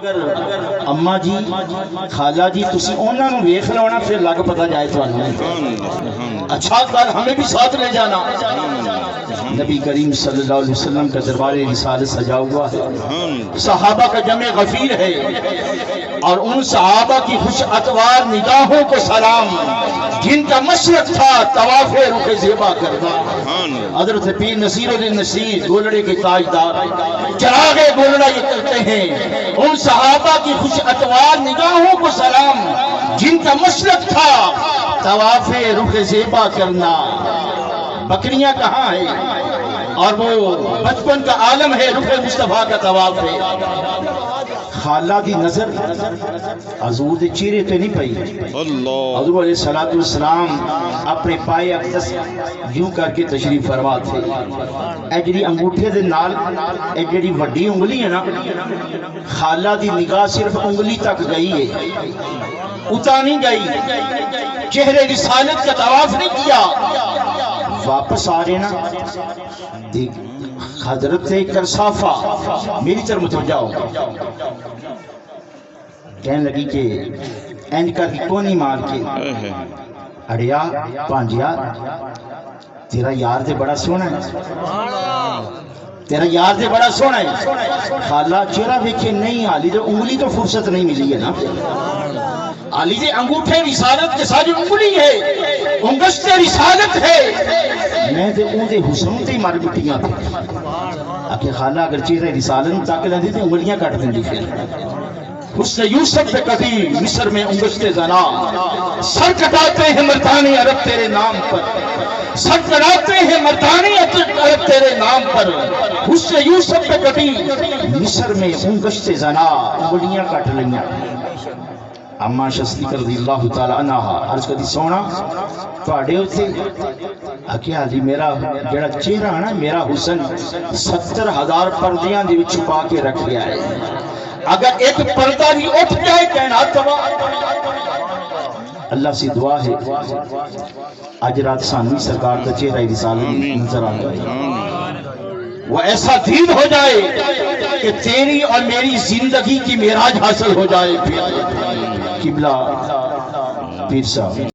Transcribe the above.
अम्मा जी खाला जी तुसी उन्हां नूं वेख लो ना, फिर लग पता जाए तुहानूं। अच्छा कल हमें भी साथ ले जाना। नबी करीम सल्लल्लाहु अलैहि वसल्लम का दरबार रिसालत सजा हुआ है, सहाबा का जमे गफीर है, और उन सहाबा की खुश अतवार निगाहों को सलाम जिनका मशरक था तवाफ़े रुखे ज़ेबा करना। हज़रत पीर नसीरुद्दीन नसीर गोलड़े के ताजदार चरागे गोलड़ा ये करते हैं, उन सहाबा की खुश अतवार निगाहों को सलाम जिनका मशरक था तवाफ़े रुखे ज़ेबा करना। बकरियां कहाँ है और वो बचपन का आलम है, रुखे मुस्तफा का तवाफ है। खाला दी नजर हजूर दे चेहरे ते नहीं पई। हजूर अलैहिस्सलातु वस्सलाम अपने पाए अक़दस यूं करके तशरीफ फरमा थे। ए जिहड़ी अंगूठे दे नाल ए जिहड़ी वड्डी उंगली है ना, खाला दी निगाह सिर्फ उंगली तक गई है, उता नहीं गई। चेहरे रिसालत का तवाफ नहीं किया। वापस आ रहे ना, हजरत कर साफा मेरी तरफ मुतवज्जा हो, कहने लगी कि इंज करके कोनी मार के अड़िया भांजिया तेरा यार ते बड़ा सोहना है, तेरा यार ते बड़ा सोहना है। खाला चेहरा देखे नहीं, हाली तो उंगली तो फुर्सत नहीं मिली है ना, हाली दे अंगूठे रिसालत के साथ उंगली है, उंगश्ते रिसालत है। मैं ते उनके हुस्न ते मर मिटियां थे। आखे खाला अगर चेहरे रिसालत तक लेंदी ते उंगलियां कट देंदी। फिर हुस्न यूसुफ पे कभी मिस्र में उंगश्ते जना, सर कटाते हैं मर्दानी अरब तेरे नाम पर, सर कटाते हैं मर्दानी अरब तेरे नाम पर। हुस्न यूसुफ पे कभी मिस्र में उंगश्ते जना, उंगलियां कट लियां। अम्मा शस्ती रज़ियल्लाहु ताला अन्हा अर्ज कदी सोना तुहाडे उत्ते आखिया जी मेरा जेड़ा चेहरा है ना, मेरा हुसन 70,000 पर्दियां दे विच छुपा के रख गया है, अगर एक पर्दा भी उठ जाए कहना तबाह। अल्लाह से दुआ है आज रात सानवी सरकार का चेहरा रिसालत नजर आ जाए, वो ऐसा दीद हो जाए कि तेरी और मेरी जिंदगी की मेराज हासिल हो जाए। किबला पीर साहब।